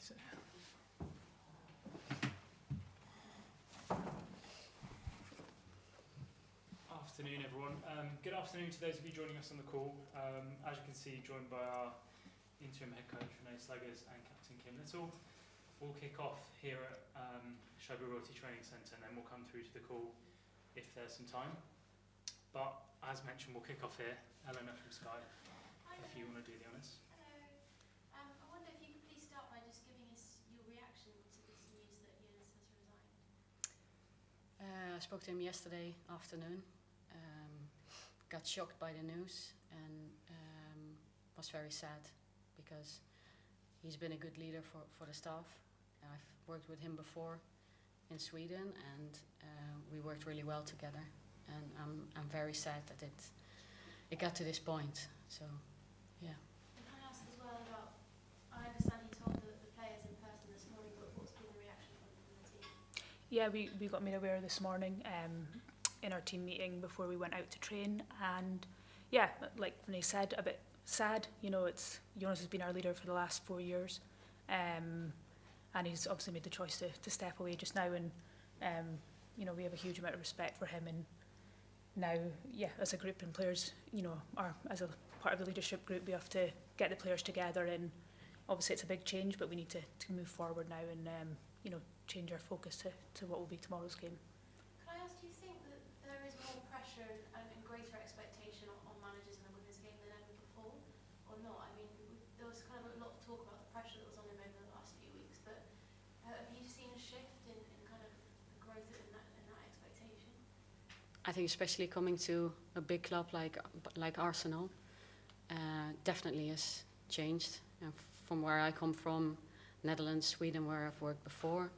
So. Afternoon, everyone. Good afternoon to those of you joining us on the call. As you can see, joined by our interim head coach Renee Slegers and Captain Kim Little. We'll kick off here at Shelby Royalty Training Centre, and then we'll come through to the call if there's some time. But as mentioned, we'll kick off here. Eleanor from Sky, if you want to do the honours. Hello. I wonder if you could please start by just giving us your reaction to this news that Jonas has resigned. I spoke to him yesterday afternoon. Got shocked by the news and was very sad because he's been a good leader for the staff. I've worked with him before in Sweden, and we worked really well together. And I'm very sad that it got to this point. So, yeah. And can I ask as well about? I understand he told the players in person this morning, but what's been the reaction from the team? Yeah, we got made aware this morning in our team meeting before we went out to train, and yeah, like Renee said, a bit sad. You know, Jonas has been our leader for the last 4 years, and he's obviously made the choice to step away just now, and you know, we have a huge amount of respect for him, and now, yeah, as a group and players, you know, as a part of the leadership group, we have to get the players together, and obviously it's a big change, but we need to move forward now and you know, change our focus to what will be tomorrow's game. Can I ask, do you think that there is more pressure and greater expectation on managers in the women's game than ever before, or not? I mean, there was kind of a lot of talk about the pressure that was on him over the last few weeks, but have you seen a shift in kind of the growth in that expectation? I think especially coming to a big club like Arsenal, definitely has changed. From where I come from, Netherlands, Sweden, where I've worked before.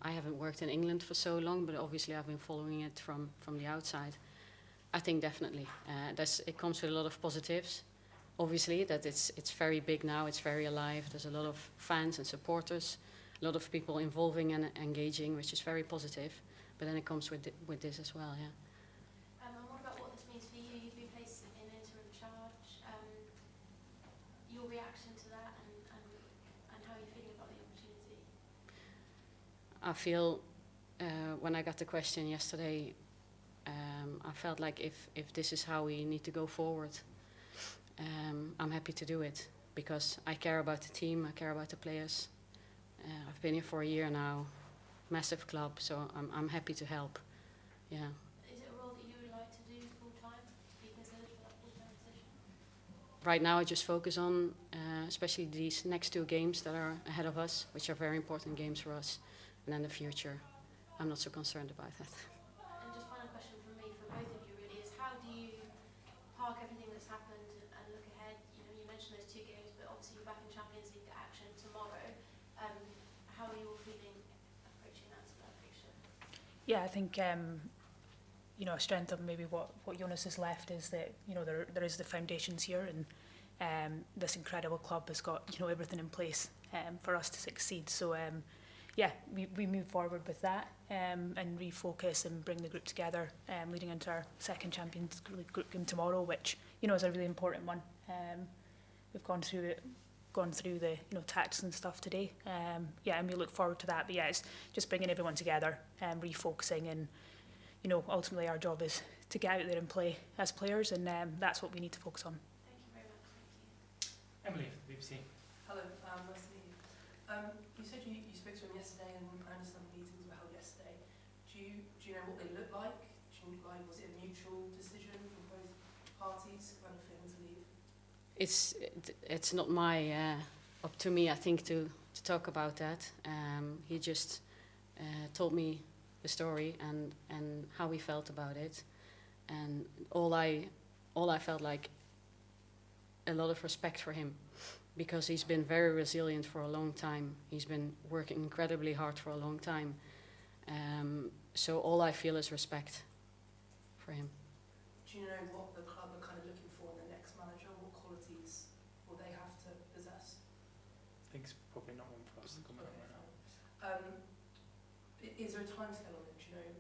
I haven't worked in England for so long, but obviously I've been following it from the outside. I think definitely. It comes with a lot of positives. Obviously, that it's very big now, it's very alive. There's a lot of fans and supporters, a lot of people involving and engaging, which is very positive. But then it comes with this as well, yeah. And what about what this means for you? You've been placed in interim charge. Your reaction to that and how you're feeling about the opportunity? I feel, when I got the question yesterday, I felt like if this is how we need to go forward, I'm happy to do it because I care about the team, I care about the players. I've been here for a year now, massive club, so I'm happy to help. Yeah. Is it a role that you would like to do full time, to be considered for that full time position? Right now I just focus on especially these next 2 games that are ahead of us, which are very important games for us. And then the future, I'm not so concerned about that. And just final question from me, for both of you really, is how do you park everything that's happened and look ahead? You know, you mentioned those 2 games, but obviously you're back in Champions League action tomorrow. How are you all feeling approaching that fixture? Yeah, I think you know, a strength of maybe what Jonas has left is that, you know, there is the foundations here, and this incredible club has got, you know, everything in place for us to succeed. So yeah, we move forward with that and refocus and bring the group together, leading into our second Champions League group game tomorrow, which, you know, is a really important one. We've gone through the, you know, tactics and stuff today. Yeah, and we look forward to that. But yeah, it's just bringing everyone together and refocusing, and, you know, ultimately our job is to get out there and play as players, and that's what we need to focus on. Thank you very much. Thank you. Emily, BBC. Hello, nice to meet you. You said you spoke to him yesterday, and I understand meetings were held yesterday. Do you know what they look like? Was it a mutual decision from both parties, kind of for him to leave? It's not my up to me, I think, to talk about that. He just told me the story and how he felt about it, and all I felt like a lot of respect for him, because he's been very resilient for a long time. He's been working incredibly hard for a long time. So all I feel is respect for him. Do you know what the club are kind of looking for in the next manager? What qualities will they have to possess? I think it's probably not one for us to comment on right now. Is there a timescale on it? Do you know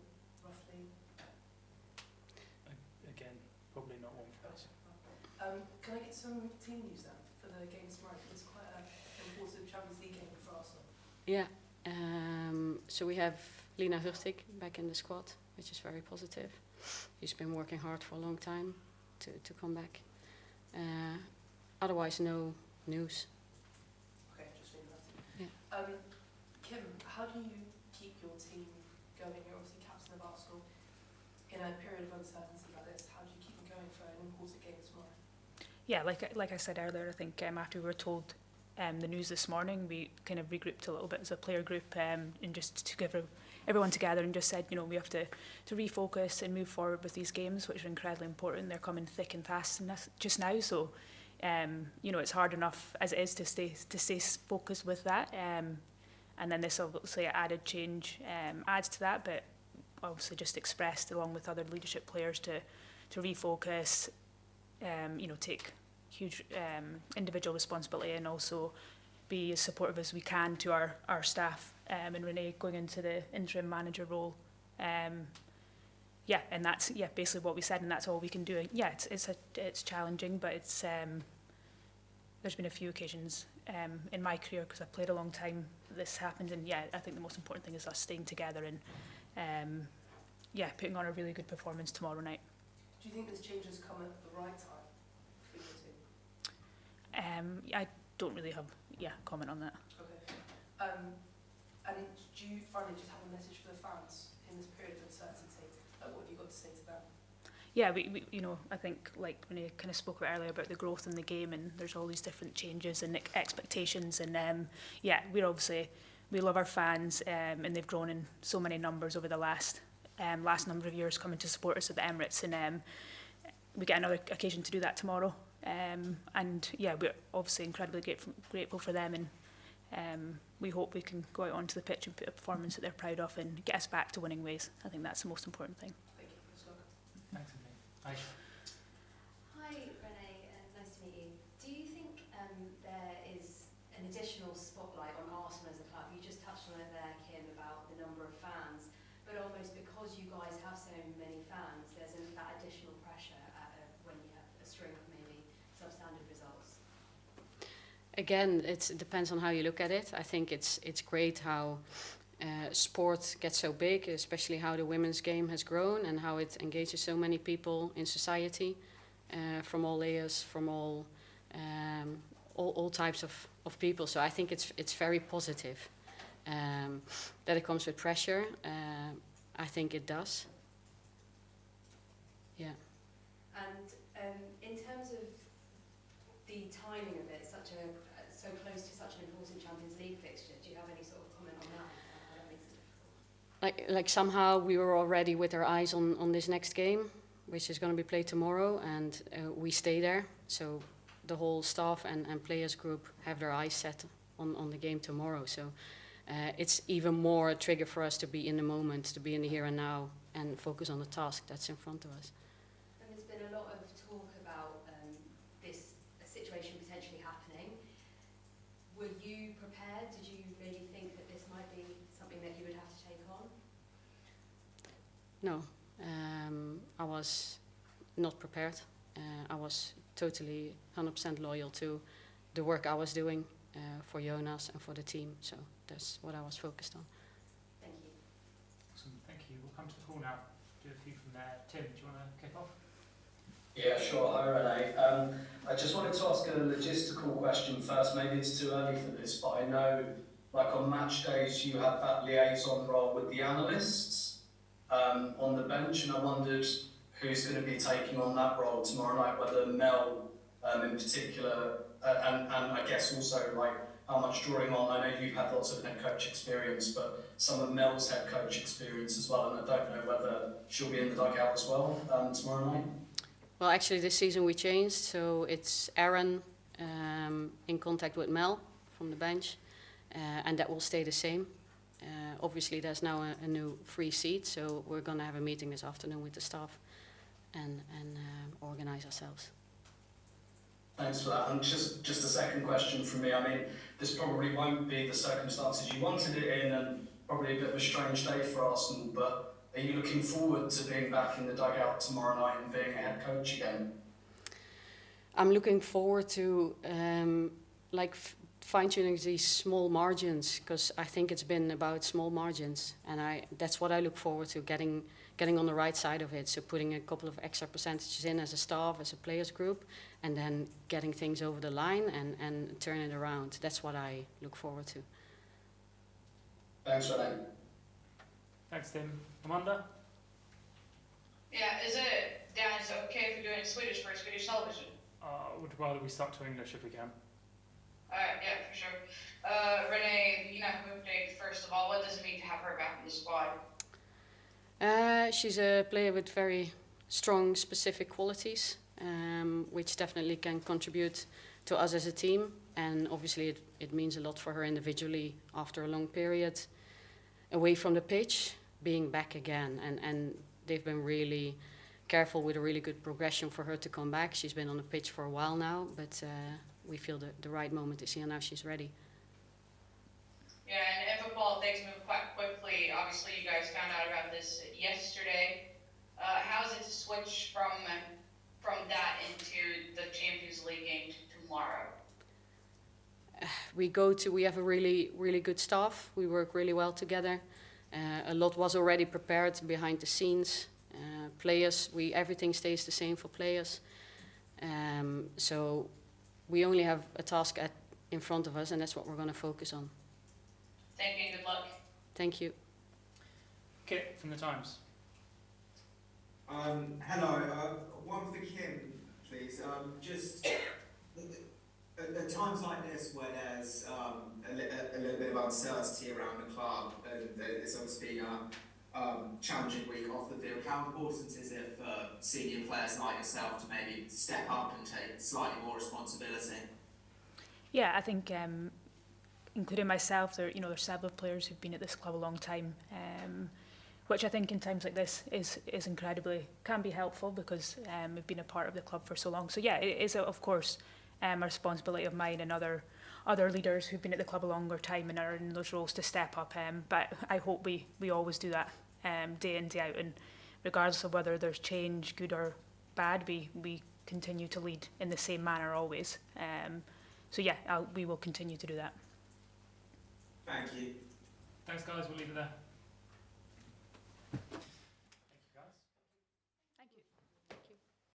roughly? Again, probably not one for us. Can I get some team news then for the game tomorrow? It's quite an important Champions League game. Yeah. So we have Lina Hurtig back in the squad, which is very positive. She's been working hard for a long time to come back. Otherwise, no news. Okay, just reading that. Yeah. Kim, how do you keep your team going? You're obviously captain of Arsenal. In a period of uncertainty like this, how do you keep them going for an important game tomorrow? Yeah, like I said earlier, I think after we were told the news this morning, we kind of regrouped a little bit as a player group and just to give everyone together and just said, we have to refocus and move forward with these games, which are incredibly important. They're coming thick and fast just now, so it's hard enough as it is to stay focused with that. And then this obviously added change adds to that, but obviously just expressed along with other leadership players to refocus, take huge individual responsibility and also be as supportive as we can to our staff. And Renee going into the interim manager role, and that's basically what we said, and that's all we can do. And it's challenging, but it's there's been a few occasions in my career, because I've played a long time, this happened, and I think the most important thing is us staying together and putting on a really good performance tomorrow night. Do you think this change has come at the right time for your team? I don't really have comment on that. Okay. And do you finally just have a message for the fans in this period of uncertainty? What have you got to say to them? Yeah, we I think like Renee kind of spoke about earlier about the growth in the game, and there's all these different changes and expectations, and we love our fans, and they've grown in so many numbers over the last number of years coming to support us at the Emirates, and we get another occasion to do that tomorrow, and we're obviously incredibly grateful for them, and we hope we can go out onto the pitch and put a performance that they're proud of and get us back to winning ways. I think that's the most important thing. Thank you. Let's go. Thanks, Renee. Aisha. Hi, Renee. Nice to meet you. Do you think there is an additional spotlight on Arsenal as a club? You just touched on it there, Kim, about the number of fans, but almost because you guys have so many fans, there's that additional pressure when you have a string of maybe substandard results. Again, it depends on how you look at it. I think it's great how sport gets so big, especially how the women's game has grown and how it engages so many people in society, from all layers, from all types of people. So I think it's very positive. That it comes with pressure, I think it does. Yeah. And in terms of the timing of it, so close to such an important Champions League fixture, do you have any sort of comment on that? How that makes it difficult? Like somehow we were already with our eyes on this next game, which is going to be played tomorrow, and we stay there. So the whole staff and players group have their eyes set on the game tomorrow. So it's even more a trigger for us to be in the moment, to be in the here and now, and focus on the task that's in front of us. And there's been a lot of talk about this situation potentially happening. Were you prepared? Did you really think that this might be something that you would have to take on? No, I was not prepared. I was totally 100% loyal to the work I was doing for Jonas and for the team. So that's what I was focused on. Thank you. Awesome, thank you. We'll come to the call now. Do a few from there. Tim, do you want to kick off? Yeah, sure. Hi, Renee. I just wanted to ask a logistical question first. Maybe it's too early for this, but I know, like on match days, you have that liaison role with the analysts on the bench, and I wondered who's going to be taking on that role tomorrow night, whether Mel in particular, and I guess also like how much drawing on. I know you've had lots of head coach experience, but some of Mel's head coach experience as well, and I don't know whether she'll be in the dugout as well tomorrow night. Well, actually, this season we changed, so it's Aaron in contact with Mel from the bench, and that will stay the same. Obviously, there's now a new free seat, so we're going to have a meeting this afternoon with the staff and organize ourselves. Thanks for that. And just a second question from me. I mean, this probably won't be the circumstances you wanted it in, and probably a bit of a strange day for Arsenal, but are you looking forward to being back in the dugout tomorrow night and being a head coach again? I'm looking forward to fine-tuning these small margins, because I think it's been about small margins, and that's what I look forward to, getting on the right side of it. So putting a couple of extra percentages in as a staff, as a players group, and then getting things over the line and turn it around. That's what I look forward to. Thanks, Renee. Thanks, Tim. Amanda? Yeah, is it okay if we do it in Swedish for Swedish television? Would rather we stuck to English if we can. Yeah, for sure. Renee, the UNEF move date, first of all, what does it mean to have her back in the squad? She's a player with very strong specific qualities, which definitely can contribute to us as a team, and obviously it means a lot for her individually after a long period away from the pitch, being back again, and they've been really careful with a really good progression for her to come back. She's been on the pitch for a while now, but we feel the right moment is here now. She's ready. Yeah, and in football, things move quite quickly. Obviously, you guys found out about this yesterday. How is it to switch from that into the Champions League game tomorrow? We have a really, really good staff. We work really well together. A lot was already prepared behind the scenes. Players, everything stays the same for players. So we only have a task in front of us, and that's what we're going to focus on. Thank you and good luck. Thank you. Kit from the Times. Hello, one for Kim, please. Just at times like this where there's a little bit of uncertainty around the club, and it's obviously been a challenging week off the field, how important is it for senior players like yourself to maybe step up and take slightly more responsibility? Yeah, I think including myself, there's several players who've been at this club a long time, which I think in times like this is can be helpful, because we've been a part of the club for so long. So yeah, it is of course a responsibility of mine and other leaders who've been at the club a longer time and are in those roles to step up. But I hope we always do that day in, day out, and regardless of whether there's change, good or bad, we continue to lead in the same manner always. So yeah, we will continue to do that. Thank you. Thanks, guys. We'll leave it there.